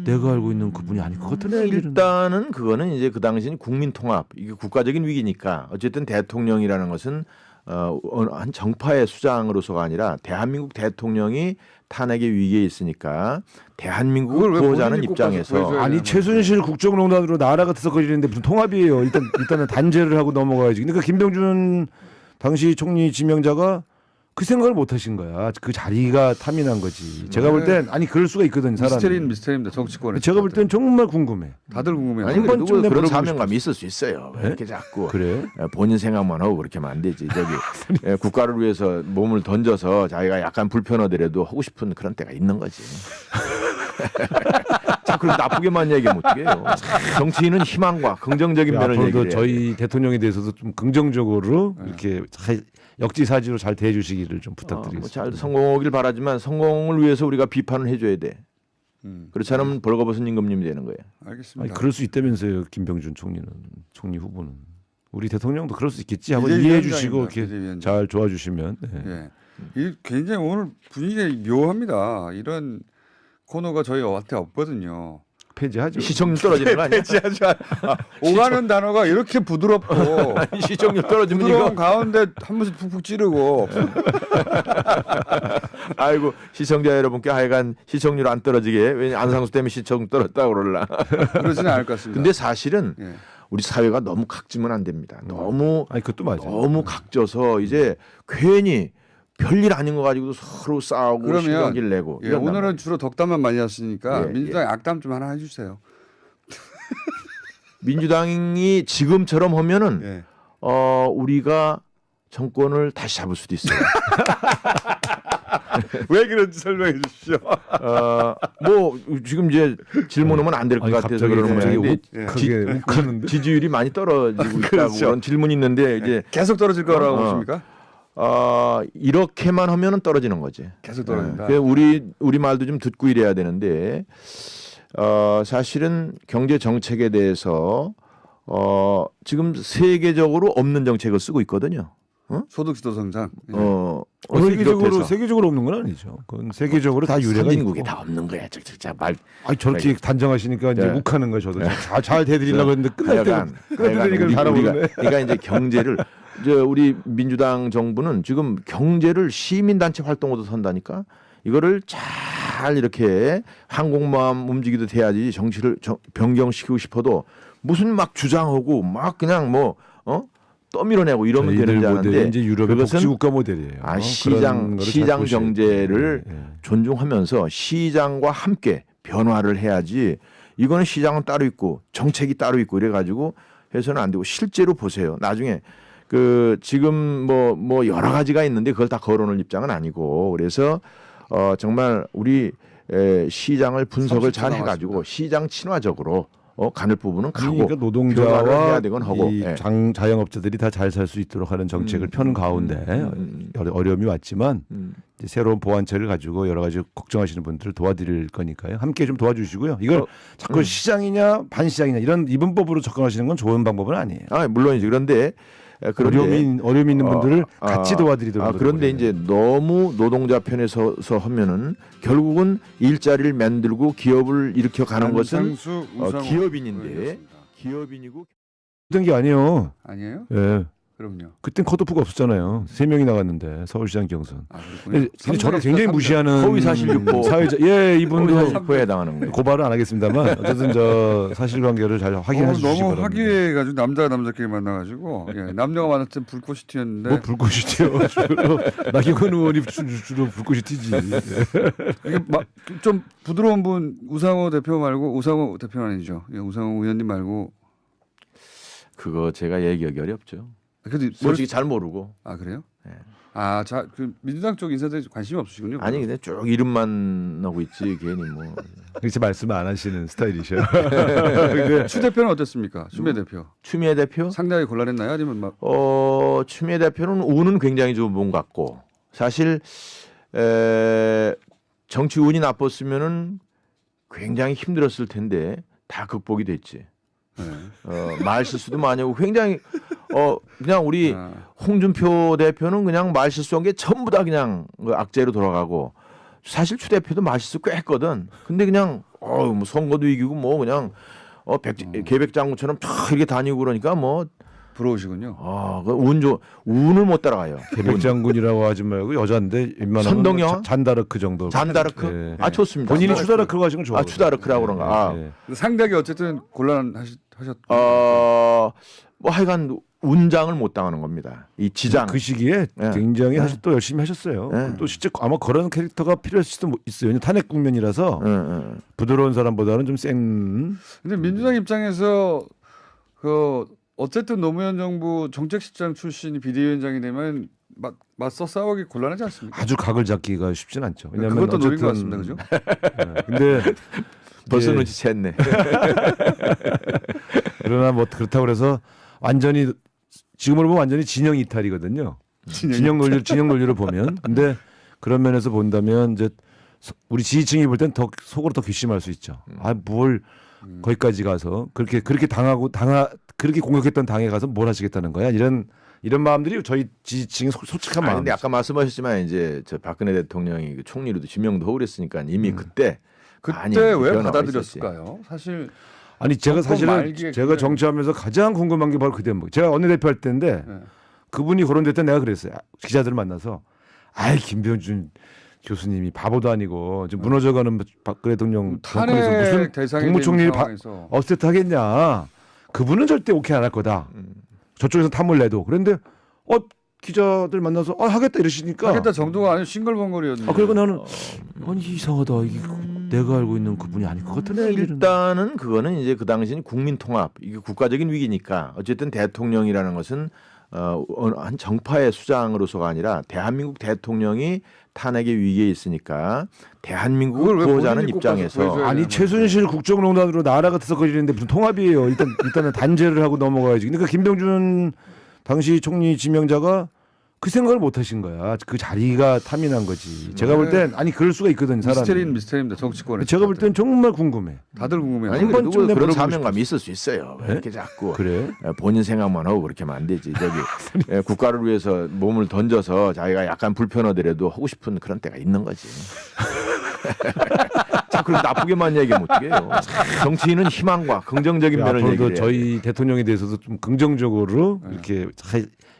내가 알고 있는 그분이 아닐 것 같은데. 일단은 그거는 이제 그 당시는 국민 통합 이게 국가적인 위기니까 어쨌든 대통령이라는 것은 한 정파의 수장으로서가 아니라 대한민국 대통령이 탄핵의 위기에 있으니까 대한민국을 그걸 왜 구호자는 본인이 꼭 입장에서 가서 보여줘야 아니 되는 최순실 국정농단으로 나라가 들썩거리는데 무슨 통합이에요. 일단은 단죄를 하고 넘어가야지. 그러니까 김병준 당시 총리 지명자가 그 생각을 못 하신 거야. 그 자리가 탐이 난 거지. 제가 볼 땐 아니 그럴 수가 있거든 사람이. 미스테리입니다. 정치권에. 제가 볼 땐 정말 궁금해. 다들 궁금해요. 아니 한 그래도 번쯤 그런 물어보고 사명감이 있을 수 있어요. 왜 이렇게 자꾸 그래? 본인 생각만 하고 그렇게 하면 안 되지. 국가를 위해서 몸을 던져서 자기가 약간 불편하더라도 하고 싶은 그런 때가 있는 거지. 자꾸 나쁘게만 얘기하면 어떡해요. 정치인은 희망과 긍정적인 면을 앞으로도 얘기해요. 저희 대통령에 대해서도 좀 긍정적으로 이렇게 잘 역지사지로 잘 대해주시기를 좀 부탁드리겠습니다. 잘 성공하길 바라지만 성공을 위해서 우리가 비판을 해줘야 돼. 그렇지 않으면 벌거벗은 임금님이 되는 거예요. 알겠습니다. 아니, 그럴 수 있다면서요, 김병준 총리 후보는. 우리 대통령도 그럴 수 있겠지 하고 비대위원장입니다. 이해해 주시고 이렇게 비대위원장. 잘 도와주시면. 네. 예. 이 굉장히 오늘 분위기가 묘합니다. 이런 코너가 저희한테 없거든요. 폐지하죠. 시청률 떨어지는 거 아니야? 오가는 단어가 이렇게 부드럽고 시청률 떨어지면 부드러운 이거 가운데 한 번씩 푹푹 찌르고 아이고 시청자 여러분께 하여간 시청률 안 떨어지게 왜냐 안상수 때문에 시청 떨어졌다고 그러려. 그러지는 않을 것 같습니다. 근데 사실은 예. 우리 사회가 너무 각지면 안 됩니다. 너무 아니 그것도 맞아요. 너무 각져서 이제 괜히 별일 아닌 거 가지고도 서로 싸우고 그러면 시각을 내고. 예, 이런단 오늘은 말이에요. 주로 덕담만 많이 하시니까 예, 민주당 악담 좀 하나 해주세요. 민주당이 지금처럼 하면은 예. 우리가 정권을 다시 잡을 수도 있어요. 왜 그런지 설명해 주십시오. 뭐 지금 이제 질문하면 안 될 것 아니, 같아서 갑자기 그러는 갑자기 건데 크게 욱하는데. 지지율이 많이 떨어지고 있다고 그렇죠. 그런 질문이 있는데 이제 계속 떨어질 거라고 보십니까? 이렇게만 하면은 떨어지는 거지. 계속 떨어진다. 우리 말도 좀 듣고 이래야 되는데 사실은 경제 정책에 대해서 지금 세계적으로 없는 정책을 쓰고 있거든요. 소득지도 성장. 예. 오늘 세계적으로 없는 건 아니죠. 그건 세계적으로 다 유래가 선진국에 있고. 다 없는 거야. 진짜 말. 아니 저렇게 단정하시니까 이제 네. 욱하는 거예요. 저도 잘 대드리려고 했는데 끝날 때 끝내드리니까 알아보네. 그러니까 이제 경제를 우리 민주당 정부는 지금 경제를 시민단체 활동으로 선다니까 이거를 잘 이렇게 항공모함 움직이도 돼야지 정치를 변경시키고 싶어도 무슨 막 주장하고 막 그냥 떠밀어내고 이러면 되는 줄 아는데 이제 유럽의 그것은 복지국가 모델이에요. 시장 정제를 존중하면서 시장과 함께 변화를 해야지 이거는 시장은 따로 있고 정책이 따로 있고 이래가지고 해서는 안 되고 실제로 보세요. 나중에 지금 뭐 여러 가지가 있는데 그걸 다 거론할 입장은 아니고 그래서 정말 우리 시장을 분석을 잘 해가지고 시장 친화적으로 가는 부분은 가고 그러니까 변화를 노동자와 해야 되건 하고 이 예. 자영업자들이 다 잘 살 수 있도록 하는 정책을 펴는 가운데 어려움이 왔지만 이제 새로운 보완책을 가지고 여러 가지 걱정하시는 분들을 도와드릴 거니까요. 함께 좀 도와주시고요. 이걸 자꾸 시장이냐 반시장이냐 이런 이분법으로 접근하시는 건 좋은 방법은 아니에요. 물론이지. 그런데 어려움이 있는 분들을 같이 도와드리도록 그런데 이제 너무 노동자 편에 서서 하면은 결국은 일자리를 만들고 기업을 일으켜 가는 것은 기업인인데 기업인이고 그런 게 아니에요. 아니에요? 예. 그럼요. 그땐 컷오프가 없었잖아요. 3명이 나갔는데 서울시장 경선. 그렇군요. 근데 저를 굉장히 무시하는 허위 사실 유포. 사회자. 이분도 후에 당하는 거예요. 고발은 안 하겠습니다만 어쨌든 저 사실관계를 잘 확인해 주시기 너무 바랍니다. 화기해가지고 남자가 남자끼리 만나가지고 남녀가 만났을 때 불꽃이 튀었는데 뭐 불꽃이 튀어. 나경원 의원이 주로 불꽃이 튀지. 이게 좀 부드러운 분 우상호 대표 말고 우상호 대표는 아니죠. 우상호 의원님 말고 그거 제가 얘기하기 어렵죠. 그래도 솔직히 잘 모르고. 그래요? 네. 그 민주당 쪽 인사들이 관심이 없으시군요. 아니 근데 쭉 이름만 나오고 있지 괜히 뭐. 그렇게 말씀 안 하시는 스타일이셔. 추 대표는 어땠습니까? 추미애 대표. 추미애 대표? 상당히 곤란했나요? 아니면 추미애 대표는 운은 굉장히 좋은 분 같고 사실 정치 운이 나빴으면은 굉장히 힘들었을 텐데 다 극복이 됐지. 말 실수도 많이 하고 굉장히 그냥 우리 홍준표 대표는 그냥 말 실수한 게 전부 다 그냥 악재로 돌아가고 사실 추 대표도 말 실수 꽤 했거든. 근데 그냥 뭐 선거도 이기고 뭐 그냥 계백장군처럼 쫙 이렇게 다니고 그러니까 뭐 부러우시군요. 운을 못 따라가요. 계백장군이라고 하지 말고 여자인데 웬만하면 선동여? 잔다르크 정도. 잔다르크? 예. 좋습니다. 본인이 추다르크라고 하시는 건 좋아요. 추다르크라고 그런가. 상당히 어쨌든 곤란하셨. 뭐 하여간 운장을 못 당하는 겁니다. 이 지장. 그 시기에 굉장히 사실 또 열심히 하셨어요. 또 실제 아마 그런 캐릭터가 필요할 수도 있어요. 탄핵 국면이라서 부드러운 사람보다는 좀 센. 근데 민주당 입장에서 어쨌든 노무현 정부 정책실장 출신이 비대위원장이 되면 맞서 싸우기 곤란하지 않습니까? 아주 각을 잡기가 쉽진 않죠. 왜냐하면 그것도 노린 것 어쨌든 같습니다, 그죠? 근데 벌써 눈치챘네. 그러나 뭐 그렇다고 해서 완전히 지금으로 보면 완전히 진영 이탈이거든요. 진영 논리를 보면. 근데 그런 면에서 본다면 이제 우리 지지층이 볼 땐 더 속으로 더 괘씸할 수 있죠. 아, 뭘 거기까지 가서 그렇게 그렇게 공격했던 당에 가서 뭘 하시겠다는 거야? 이런 마음들이 저희 지지층의 솔직한 마음. 근데 아까 말씀하셨지만 이제 저 박근혜 대통령이 그 총리로도 지명도 하고 그랬으니까 이미 그때 많이 왜 변화가 받아들였을까요? 사실 아니 제가 정권 사실은 말기에 제가 그게- 정치하면서 가장 궁금한 게 바로 그 대목. 제가 원내대표 할 때인데 네. 그분이 거론될 때 내가 그랬어요. 기자들을 만나서 아이 김병준 교수님이 바보도 아니고 지금 무너져가는 박근혜 대통령 정권에서 탄핵 무슨 대상이 국무총리 되는 상황에서 업세트 하겠냐. 그분은 절대 오케이 안 할 거다. 저쪽에서 탐을 내도. 그런데 기자들 만나서 하겠다 이러시니까 하겠다 정도가 아니고 싱글벙글이었는데. 그리고 나는 아니 이상하다. 이게 내가 알고 있는 그분이 아닐 것 같은데. 일단은 그거는 이제 그 당시는 국민 통합 이게 국가적인 위기니까 어쨌든 대통령이라는 것은 한 정파의 수장으로서가 아니라 대한민국 대통령이 탄핵의 위기에 있으니까 대한민국을 그걸 왜 구호자는 본인이 꼽아서 입장에서 보여줘야 아니 되는 최순실 국정농단으로 나라가 들썩거리는데 무슨 통합이에요. 일단은 단죄를 하고 넘어가야지. 그러니까 김병준 당시 총리 지명자가 그 생각을 못 하신 거야. 그 자리가 탐이난 거지. 제가 볼 땐 아니 그럴 수가 있거든 사람이. 미스터리입니다. 정치권에. 제가 볼 땐 정말 궁금해. 다들 궁금해요. 아니 한 그래도 번쯤 그런 물어보고 사명감이 있을 수 있어요. 왜 이렇게 자꾸 그래요? 본인 생각만 하고 그렇게 하면 안 되지. 저기 국가를 위해서 몸을 던져서 자기가 약간 불편하더라도 하고 싶은 그런 때가 있는 거지. 자, 그럼 나쁘게만 얘기하면 어떡해요. 정치인은 희망과 긍정적인 면을 앞으로도 얘기해요. 저희 대통령에 대해서도 좀 긍정적으로 이렇게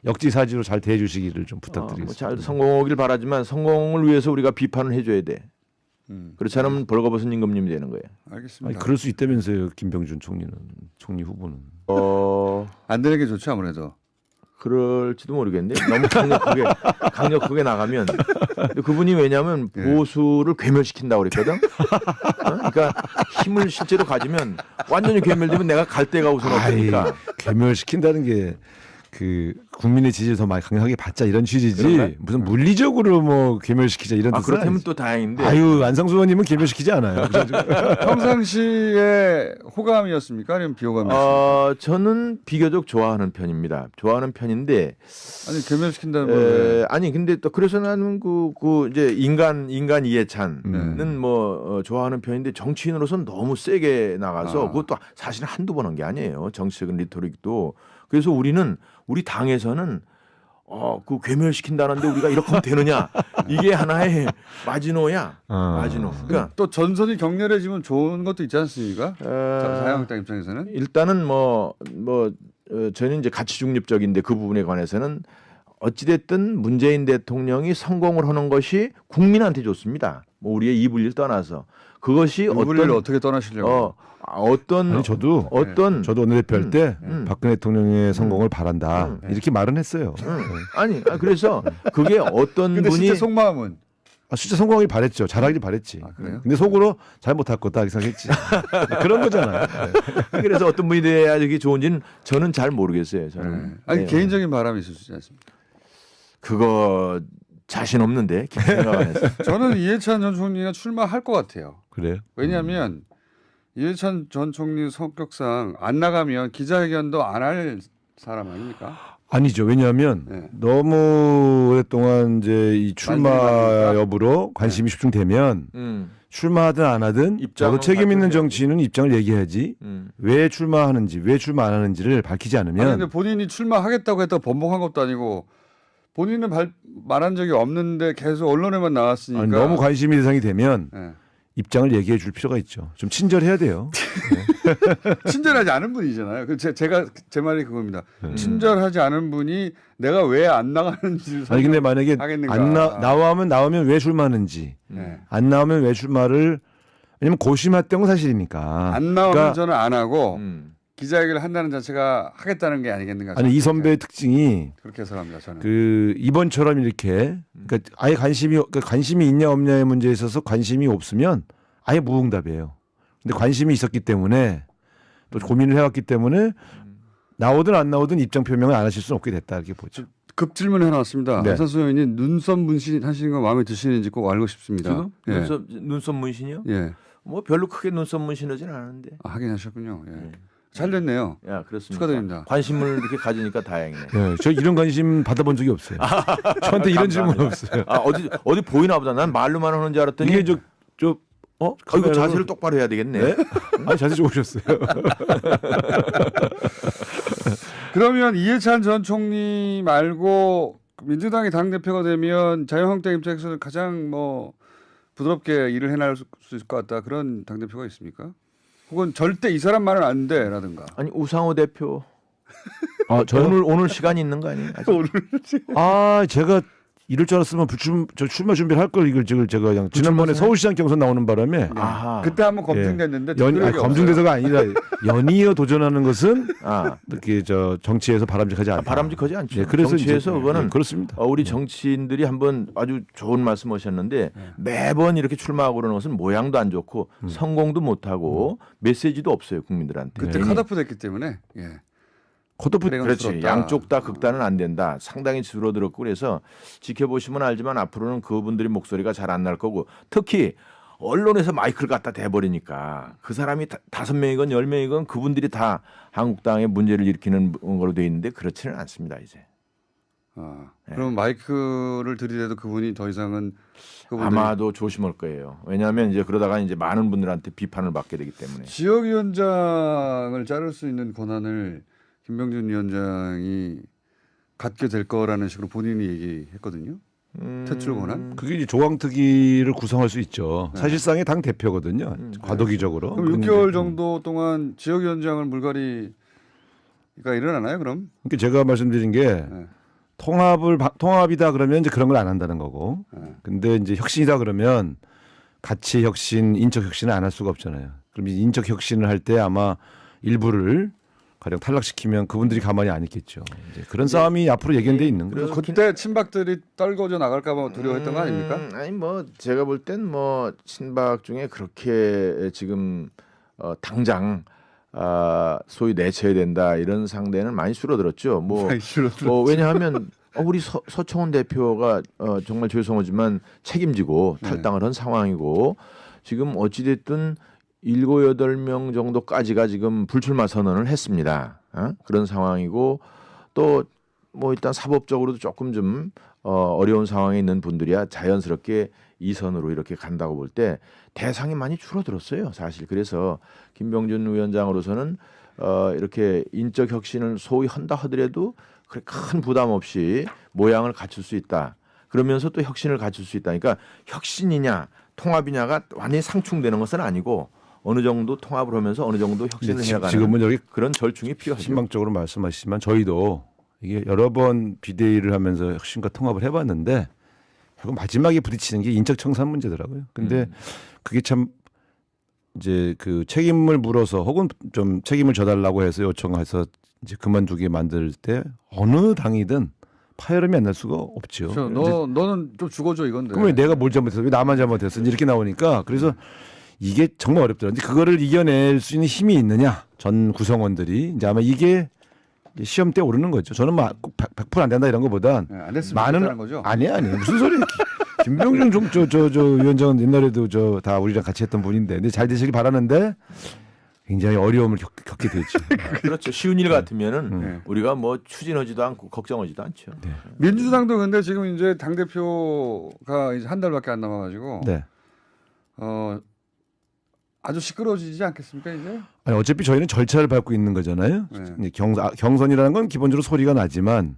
역지사지로 잘 대해주시기를 좀 부탁드리겠습니다. 잘 성공하길 바라지만 성공을 위해서 우리가 비판을 해줘야 돼. 그렇지 않으면 벌거벗은 임금님이 되는 거예요. 아니, 알겠습니다. 그럴 수 있다면서요, 김병준 총리 후보는. 안 되는 게 좋죠 아무래도. 그럴지도 모르겠는데 너무 강력하게 나가면 근데 그분이 왜냐하면 보수를 괴멸시킨다고 그랬거든. 그러니까 힘을 실제로 가지면 완전히 괴멸되면 내가 갈 데가 우선 없으니까. 괴멸시킨다는 게 그 국민의 지지를 더 많이 강하게 받자 이런 취지지. 그런가요? 무슨 물리적으로 뭐 괴멸시키자 이런 뜻은 그렇다면 아니지. 또 다행인데. 아유 안상수 의원님은 괴멸시키지 않아요. 평상시에 호감이었습니까? 아니면 비호감이었습니까? 저는 비교적 좋아하는 편입니다. 좋아하는 편인데 아니 괴멸시킨다는 건 왜? 아니 근데 또 그래서 나는 그 이제 인간 이해찬은 뭐 좋아하는 편인데 정치인으로서는 너무 세게 나가서 그것도 사실 한두 번 한 게 아니에요. 정치적인 리토릭도. 그래서 우리 당에서는 그 괴멸시킨다는데 우리가 이렇게 하면 되느냐? 이게 하나의 마지노야. 마지노. 그러니까 또 전선이 격렬해지면 좋은 것도 있지 않습니까? 자유한국당 입장에서는 일단은 저는 이제 가치 중립적인데 그 부분에 관해서는 어찌됐든 문재인 대통령이 성공을 하는 것이 국민한테 좋습니다. 뭐 우리의 이불일 떠나서 그것이 이불을 어떻게 떠나시려고? 아니, 저도 원내대표 할 때 박근혜 대통령의 성공을 바란다 이렇게 말은 했어요. 아니 그래서 그게 어떤 근데 분이 실제 속마음은 진짜 성공하길 바랬죠. 잘하길 바랬지. 그래요? 근데 속으로 잘 못할 거다 이렇게 생각했지. 그런 거잖아요. 그래서 어떤 분이 돼야 이게 좋은지는 저는 잘 모르겠어요. 저는 아니 네. 개인적인 바람이 있을 수 있지 않습니까? 그거 자신 없는데 깊이 생각 안 했어요. 저는 이해찬 전 총리가 출마할 것 같아요. 그래요? 왜냐하면 이해찬 전 총리 성격상 안 나가면 기자회견도 안 할 사람 아닙니까? 아니죠. 왜냐하면 네. 너무 오랫동안 이제 이 출마 많으니까. 여부로 관심이 집중되면 출마하든 안 하든 입장은 저도 책임 있는 밝혀야지. 정치인은 입장을 얘기해야지 왜 출마하는지 왜 출마 안 하는지를 밝히지 아니 않으면 근데 본인이 출마하겠다고 했다고 번복한 것도 아니고 본인은 말한 적이 없는데 계속 언론에만 나왔으니까 아니, 너무 관심이 대상이 되면 네. 입장을 얘기해 줄 필요가 있죠. 좀 친절해야 돼요. 친절하지 않은 분이잖아요. 제가 제 말이 그겁니다. 친절하지 않은 분이 내가 왜 안 나가는지 아니 근데 만약에 하겠는가. 안 나오면 왜 출마하는지 네. 안 나오면 왜 출마를 왜냐면 고심했던 건 사실이니까. 안 나오면 그러니까 저는 안 하고 기자회견을 한다는 자체가 하겠다는 게 아니겠는가. 아니 이 선배의 특징이 그렇게 해석합니다. 저는. 그 이번처럼 이렇게 그러니까 아예 관심이 있냐 없냐의 문제에 있어서 관심이 없으면 아예 무응답이에요. 근데 관심이 있었기 때문에 또 고민을 해왔기 때문에 나오든 안 나오든 입장 표명을 안 하실 수는 없게 됐다 이렇게 보죠. 급 질문 해놨습니다. 네. 안산수 의원님 눈썹 문신 하시는 거 마음에 드시는지 꼭 알고 싶습니다. 지금 예. 눈썹 문신이요? 예. 뭐 별로 크게 눈썹 문신하진 않은데. 하긴 하셨군요. 예. 잘 됐네요. 야, 그렇습니다. 축하드립니다. 관심을 이렇게 가지니까 다행이네. 네, 저 이런 관심 받아본 적이 없어요. 저한테 이런 질문 없어요. 아, 어디 보이나 보다. 난 말로만 하는 줄 알았더니 이게 저 이거 카메라로- 자세를 똑바로 해야 되겠네. 네? 아니 자세 좋으셨어요. 그러면 이해찬 전 총리 말고 민주당이 당 대표가 되면 자유한국당 입장에서는 가장 뭐 부드럽게 일을 해나갈 수 있을 것 같다 그런 당 대표가 있습니까? 혹은 절대 이 사람 말은 안 돼라든가. 아니 우상호 대표 아, 오늘 시간이 있는 거 아니에요? 아직? 제가 이럴 줄 알았으면 출마 준비를 할 걸 이걸 제가 그냥 지난번에 서울시장 경선 나오는 바람에 아하. 그때 한번 검증됐는데 검증돼서가 아니라 연이어 도전하는 것은 아, 이렇게 정치에서 바람직하지 않다. 바람직하지 않죠. 네, 그래서 정치에서 이제, 그거는 그렇습니다. 우리 정치인들이 한번 아주 좋은 말씀하셨는데 매번 이렇게 출마하고 그러는 것은 모양도 안 좋고 성공도 못하고 메시지도 없어요 국민들한테. 그때 괜히. 컷오프 됐기 때문에 예. 컷오프 그렇지. 줄었다. 양쪽 다 극단은 안 된다. 상당히 줄어들었고 그래서 지켜보시면 알지만 앞으로는 그분들이 목소리가 잘 안 날 거고 특히 언론에서 마이크를 갖다 대버리니까 그 사람이 5명이건 10명이건 그분들이 다 한국당의 문제를 일으키는 걸로 돼 있는데 그렇지는 않습니다 이제. 그럼 마이크를 들이대도 그분이 더 이상은 아마도 조심할 거예요. 왜냐하면 이제 그러다가 이제 많은 분들한테 비판을 받게 되기 때문에. 지역위원장을 자를 수 있는 권한을 김병준 위원장이 갖게 될 거라는 식으로 본인이 얘기했거든요. 퇴출 권한. 그게 이제 조강특위를 구성할 수 있죠. 사실상의 당 대표거든요. 과도기적으로. 그럼 6개월 정도 동안 지역위원장을 물갈이가 일어나나요? 그럼? 그러니까 제가 말씀드린 게 통합이다 그러면 이제 그런 걸 안 한다는 거고. 근데 이제 혁신이다 그러면 가치 혁신, 인적 혁신을 안 할 수가 없잖아요. 그럼 이 인적 혁신을 할 때 아마 일부를 가령 탈락시키면 그분들이 가만히 안 있겠죠. 이제 그런 싸움이 앞으로 예견돼 있는 거예요. 그때 친박들이 떨궈져 나갈까 봐 두려워했던 거 아닙니까? 아니 뭐 제가 볼 땐 뭐 친박 중에 그렇게 지금 당장 소위 내쳐야 된다 이런 상대는 많이 줄어들었죠. 뭐 왜냐하면 우리 서청원 대표가 정말 죄송하지만 책임지고 탈당을 한 상황이고 지금 어찌됐든 7, 8명 정도까지가 지금 불출마 선언을 했습니다. 그런 상황이고 또 뭐 일단 사법적으로도 조금 좀 어려운 상황에 있는 분들이야 자연스럽게 2선으로 이렇게 간다고 볼 때 대상이 많이 줄어들었어요. 사실 그래서 김병준 위원장으로서는 이렇게 인적 혁신을 소위 한다 하더라도 그렇게 큰 부담 없이 모양을 갖출 수 있다. 그러면서 또 혁신을 갖출 수 있다. 그러니까 혁신이냐 통합이냐가 완전히 상충되는 것은 아니고 어느 정도 통합을 하면서 어느 정도 혁신을 해나가는 지금은 여기 그런 절충이 필요하죠. 신망적으로 말씀하시지만 저희도 이게 여러 번 비대위를 하면서 혁신과 통합을 해봤는데 결국 마지막에 부딪히는 게 인적 청산 문제더라고요. 근데 그게 참 이제 그 책임을 물어서 혹은 좀 책임을 져달라고 해서 요청해서 이제 그만두게 만들 때 어느 당이든 파열음이 안 날 수가 없죠. 너는 좀 죽어줘 이건데. 그러면 내가 뭘 잘못했어? 왜 나만 잘못했어? 이렇게 나오니까 그래서 이게 정말 어렵더라고요. 그거를 이겨낼 수 있는 힘이 있느냐? 전 구성원들이 이제 아마 이게 시험 때 오르는 거죠. 저는 막 100%안 된다 이런 거보단 안 됐으면 좋겠다는 거죠. 아니 무슨 소리? 김병준 저 위원장은 옛날에도 다 우리랑 같이 했던 분인데 근데 잘 되시길 바라는데 굉장히 어려움을 겪게 되죠. 그렇죠. 쉬운 일 같으면은 우리가 뭐 추진하지도 않고 걱정하지도 않죠. 네. 민주당도 근데 지금 이제 당 대표가 이제 한 달밖에 안 남아가지고 네. 아주 시끄러워지지 않겠습니까 이제? 아니 어차피 저희는 절차를 밟고 있는 거잖아요. 네. 경선이라는 건 기본적으로 소리가 나지만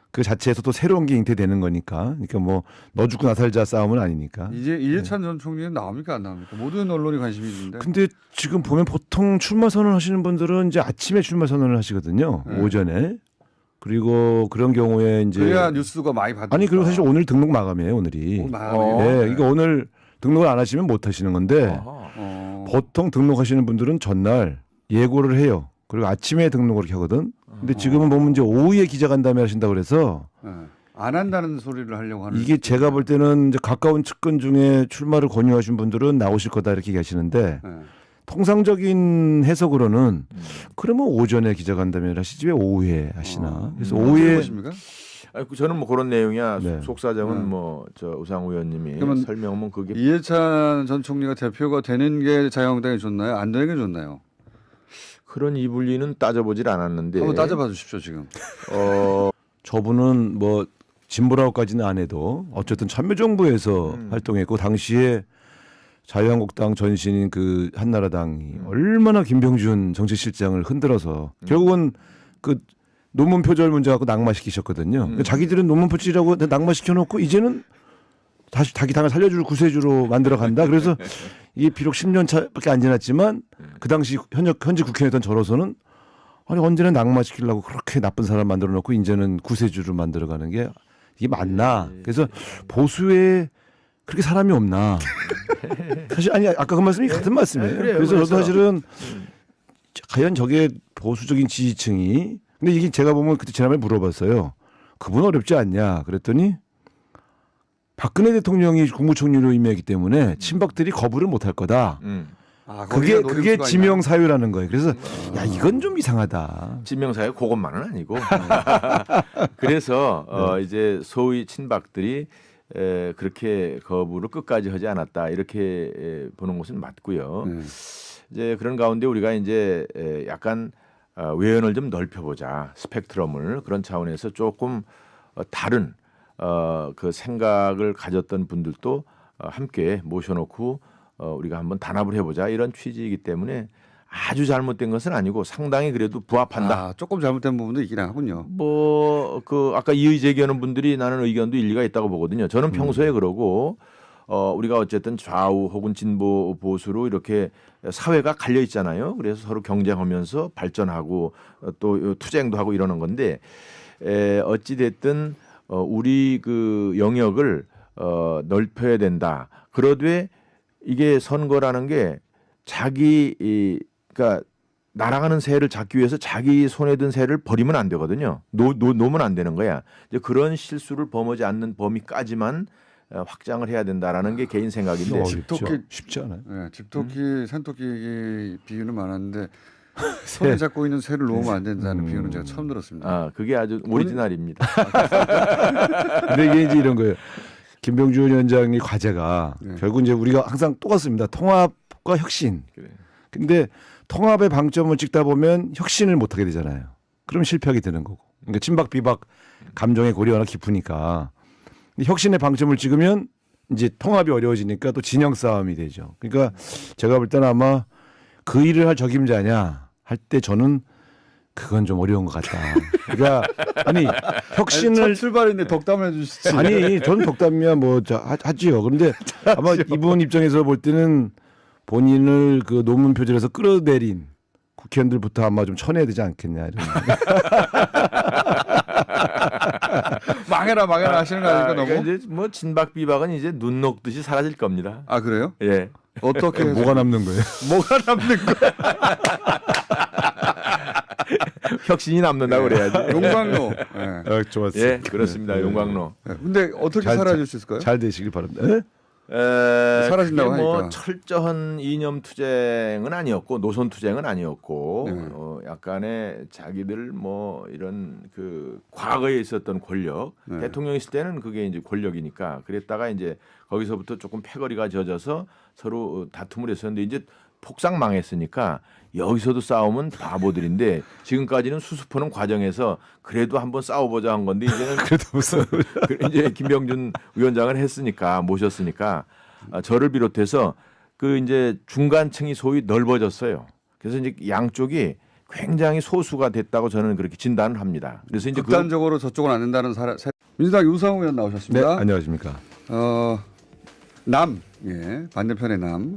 그 자체에서 또 새로운 게 잉태되는 거니까. 그러니까 뭐 너 죽고 나 살자 싸움은 아니니까. 이제 이해찬 전 총리는 나옵니까 안 나옵니까? 모든 언론이 관심이 있는데. 근데 지금 보면 보통 출마 선언을 하시는 분들은 이제 아침에 출마 선언을 하시거든요. 네. 오전에. 그리고 그런 경우에 이제 그래야 뉴스가 많이 받으니까. 아니 그리고 사실 오늘 등록 마감이에요 오늘이. 오늘 마감이에요? 네, 그러니까 오늘 등록을 안 하시면 못 하시는 건데 보통 등록하시는 분들은 전날 예고를 해요. 그리고 아침에 등록을 이렇게 하거든. 근데 지금은 보면 이제 오후에 기자간담회 하신다고 그래서 안 한다는 소리를 하려고 하는. 이게 제가 볼 때는 이제 가까운 측근 중에 출마를 권유하신 분들은 나오실 거다 이렇게 얘기하시는데 통상적인 해석으로는 그러면 오전에 기자간담회를 하시지 왜 오후에 하시나. 그래서 오후에 보십니까? 아니, 저는 뭐 그런 내용이야. 네. 속사정은 뭐 저 우상호 의원님이 설명하면 그게 이해찬 전 총리가 대표가 되는 게 자유한국당이 좋나요? 안 되는 게 좋나요? 그런 이분리는 따져보질 않았는데. 한번 따져봐 주십시오 지금. 저분은 뭐 진보라고까지는 안 해도 어쨌든 참여정부에서 활동했고 당시에 자유한국당 전신인 그 한나라당이 얼마나 김병준 정책실장을 흔들어서 결국은 그 논문 표절 문제 갖고 낙마시키셨거든요. 그러니까 자기들은 논문 표절이라고 낙마시켜놓고 이제는 다시 자기 당을 살려줄 구세주로 만들어 간다. 그래서 이게 비록 10년 차밖에 안 지났지만 그 당시 현재 국회의원 저로서는 아니 언제나 낙마시키려고 그렇게 나쁜 사람 만들어 놓고 이제는 구세주로 만들어 가는 게 이게 맞나? 그래서 보수에 그렇게 사람이 없나? 사실 아니 아까 그 말씀이 같은 말씀이에요. 그래요. 그래서 저도 그래서. 사실은 과연 저게 보수적인 지지층이 근데 이게 제가 보면 그때 지난번에 물어봤어요. 그분 어렵지 않냐? 그랬더니 박근혜 대통령이 국무총리로 임명했기 때문에 친박들이 거부를 못할 거다. 아, 그게 지명 사유라는 거예요. 그래서 야 이건 좀 이상하다. 지명사유 그것만은 아니고. 그래서 이제 소위 친박들이 그렇게 거부를 끝까지 하지 않았다 이렇게 보는 것은 맞고요. 이제 그런 가운데 우리가 이제 약간 외연을 좀 넓혀보자 스펙트럼을 그런 차원에서 조금 다른 그 생각을 가졌던 분들도 함께 모셔놓고 우리가 한번 단합을 해보자 이런 취지이기 때문에 아주 잘못된 것은 아니고 상당히 그래도 부합한다. 아, 조금 잘못된 부분도 있긴 하군요. 뭐 그 아까 이의 제기하는 분들이 나는 의견도 일리가 있다고 보거든요. 저는 평소에 그러고 우리가 어쨌든 좌우 혹은 진보 보수로 이렇게 사회가 갈려 있잖아요. 그래서 서로 경쟁하면서 발전하고 또 투쟁도 하고 이러는 건데 어찌 됐든 우리 그 영역을 넓혀야 된다. 그러되 이게 선거라는 게 그러니까 날아가는 새를 잡기 위해서 자기 손에 든 새를 버리면 안 되거든요. 놓으면 안 되는 거야. 이제 그런 실수를 범하지 않는 범위까지만 확장을 해야 된다라는 게 개인 생각인데. 집토끼 쉽지 않아요. 네, 집토끼, 산토끼 비유는 많았는데 손에 잡고 있는 새를 놓으면 안 된다는 비유는 제가 처음 들었습니다. 아, 그게 아주 오리지널입니다. 근데 이게 이제 이런 거예요. 김병준 위원장의 과제가 네. 결국 이제 우리가 항상 똑같습니다. 통합과 혁신. 그래. 근데 통합의 방점을 찍다 보면 혁신을 못 하게 되잖아요. 그럼 실패하게 되는 거고. 그러니까 친박 비박 감정의 골이 워낙 깊으니까. 근데 혁신의 방점을 찍으면 이제 통합이 어려워지니까 또 진영 싸움이 되죠. 그러니까 제가 볼 때는 아마 그 일을 할 적임자냐 할 때 저는 그건 좀 어려운 것 같다. 그러니까 아니 혁신을 첫 출발인데 덕담을 해주시지. 아니 저는 덕담이야 뭐 하지요. 그런데 아마 이분 입장에서 볼 때는 본인을 그 논문 표절에서 끌어내린 국회의원들부터 아마 좀 쳐내야 되지 않겠냐. 이런. 망해라 하시는 거 아닙니까 너무? 그러니까 이제 뭐 진박 비박은 이제 눈 녹듯이 사라질 겁니다. 아 그래요? 예. 어떻게 뭐가 남는 거예요? 뭐가 남는 거야? 혁신이 남는다고 그래야지. 용광로. 네. 좋았어요. 예, 그렇습니다. 용광로. 근데 어떻게 사라질 수 있을까요? 잘 되시길 바랍니다. 에? 사라진다고 그게 뭐 하니까. 철저한 이념 투쟁은 아니었고 노선 투쟁은 아니었고 네. 약간의 자기들 뭐 이런 그 과거에 있었던 권력 네. 대통령 있을 때는 그게 이제 권력이니까 그랬다가 이제 거기서부터 조금 패거리가 젖어서 서로 다툼을 했었는데 이제 폭삭 망했으니까 여기서도 싸우면 바보들인데 지금까지는 수습하는 과정에서 그래도 한번 싸워보자 한 건데 이제는 그래도 무슨 이제 김병준 위원장을 했으니까 모셨으니까 저를 비롯해서 그 이제 중간층이 소위 넓어졌어요. 그래서 이제 양쪽이 굉장히 소수가 됐다고 저는 그렇게 진단을 합니다. 그래서 이제 극단적으로 저쪽은 안 된다는 민주당 유상호 의원 네, 나오셨습니다. 안녕하십니까. 반대편의 남.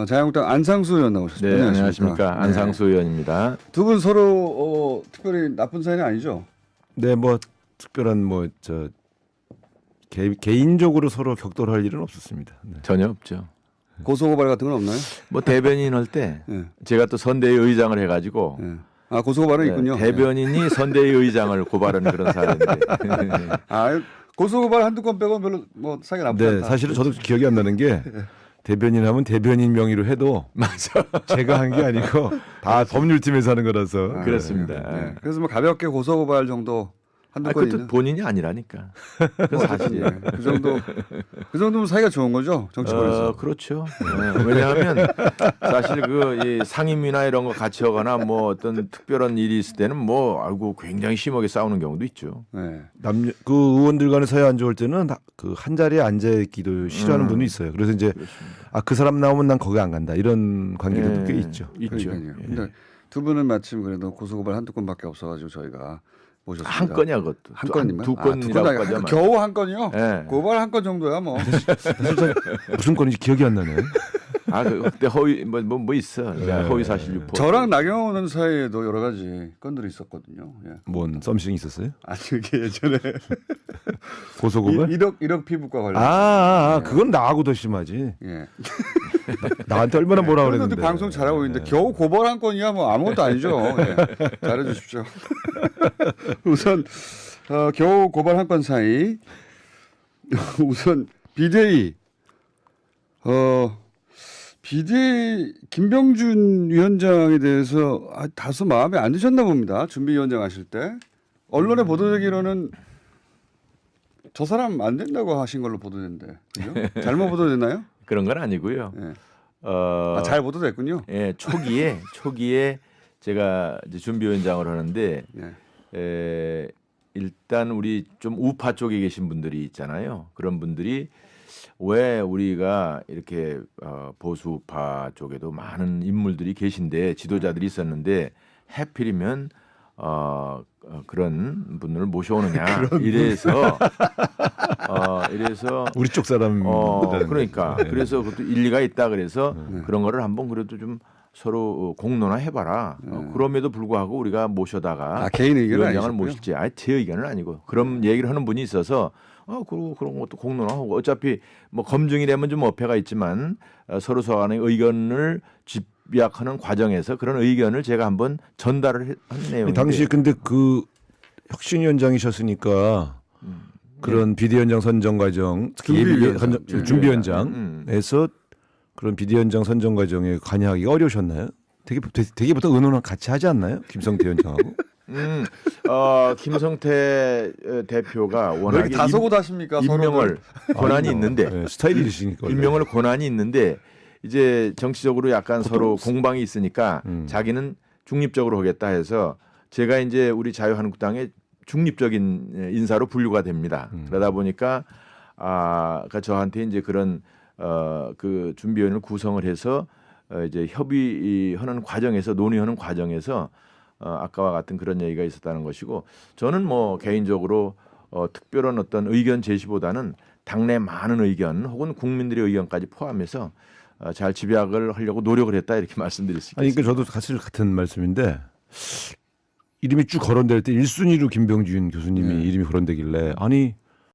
자유한국당 안상수 의원 나오셨습니다. 네, 안녕하십니까. 네. 안상수 의원입니다. 두 분 서로 특별히 나쁜 사이는 아니죠? 네, 뭐 특별한 뭐 저 개인적으로 서로 격돌할 일은 없었습니다. 네. 전혀 없죠. 고소고발 같은 건 없나요? 뭐 대변인 할 때 네. 제가 또 선대위 의장을 해가지고 네. 아 고소고발은 네, 있군요. 대변인이 선대위 의장을 고발하는 그런 사례인데. 아 고소고발 한두 건 빼고 별로 뭐 사이가 나쁘지 네, 않다. 사실은 저도 기억이 안 나는 게 대변인 하면 대변인 명의로 해도 맞아. 제가 한 게 아니고 다 법률팀에서 하는 거라서 그렇습니다. 네. 그래서 뭐 가볍게 고소고발 정도 한두 아, 건이 그것도 있는. 본인이 아니라니까. 그건 사실이에요. 예, 그 정도면 사이가 좋은 거죠 정치권에서. 그렇죠. 왜냐하면 사실 이 상임위나 이런 거 같이 하거나 뭐 어떤 특별한 일이 있을 때는 뭐 알고 굉장히 심하게 싸우는 경우도 있죠. 네. 그 의원들 간에 사이 안 좋을 때는 그 한 자리에 앉아 있기도 싫어하는 분도 있어요. 그래서 이제 그 사람 나오면 난 거기 안 간다 이런 관계도 꽤 있죠. 있죠. 그러니까요. 근데 두 분은 마침 그래도 고소고발 한두 건밖에 없어가지고 저희가 모셨습니다. 한 건이야 그것도. 한 건이면 두 건이라고 하자면. 겨우 한 건이요? 예. 고발 한 건 정도야 뭐. 무슨 건인지 기억이 안 나네. 그때 허위 뭐 있어. 허위 사실 유포. 저랑 나경원 사이에도 여러 가지 건들이 있었거든요. 예. 뭔 썸씽 있었어요? 아니 이게 예전에 고소고발? 1억 피부과 관련. 그건 나하고 더 심하지. 예. 나한테 얼마나 뭐라 그런데 그랬는데. 방송 잘하고 있는데 겨우 고발 한 건이야 뭐 아무것도 아니죠. 예. 잘해주십시오. 우선 겨우 고발 한 건 사이 우선 비대위 비대위 김병준 위원장에 대해서 다소 마음에 안 드셨나 봅니다. 준비위원장 하실 때 언론에 보도되기로는 저 사람 안 된다고 하신 걸로 보도됐는데 그죠? 잘못 보도됐나요? 그런 건 아니고요. 예. 어, 잘 보도됐군요. 예, 초기에 제가 이제 준비위원장을 하는데 예. 일단 우리 좀 우파 쪽에 계신 분들이 있잖아요. 그런 분들이 왜 우리가 이렇게 보수파 쪽에도 많은 인물들이 계신데 지도자들이 있었는데 해필이면 그런 분을 모셔오느냐 이래서 우리 쪽 사람. 그러니까 그래서 그것도 일리가 있다 그래서 그런 거를 한번 그래도 좀 서로 공론화해봐라. 그럼에도 불구하고 우리가 모셔다가 개인 의견은 위원장을 아니셨고요? 모실지 제 의견은 아니고 그런 얘기를 하는 분이 있어서 그런 것도 공론화하고 어차피 뭐 검증이라면 좀 어폐가 있지만 서로 간의 의견을 집약하는 과정에서 그런 의견을 제가 한번 전달을 한 내용인데 당시 근데 그 혁신위원장이셨으니까 그런 비대위원장 선정 과정, 준비위원장에서 그런 비대위원장 선정 과정에 관여하기가 어려우셨나요? 되게 보통 의논을 같이 하지 않나요? 김성태 위원장하고. 김성태 대표가 왜 워낙에 이렇게 다소곳하십니까? 임명을 권한이 있는데 네, 스타일이시니까. 임명을 권한이 있는데 이제 정치적으로 약간 서로 공방이 있으니까 자기는 중립적으로 하겠다 해서 제가 이제 우리 자유한국당의 중립적인 인사로 분류가 됩니다. 그러다 보니까 그러니까 저한테 이제 그런 그 준비위원을 구성을 해서 이제 협의하는 과정에서 논의하는 과정에서 아까와 같은 그런 얘기가 있었다는 것이고 저는 뭐 개인적으로 특별한 어떤 의견 제시보다는 당내 많은 의견 혹은 국민들의 의견까지 포함해서 잘 집약을 하려고 노력을 했다 이렇게 말씀드릴 수 있겠습니다. 그러니까 저도 사실 같은 말씀인데 이름이 쭉 거론될 때 1순위로 김병준 교수님이 이름이 거론되길래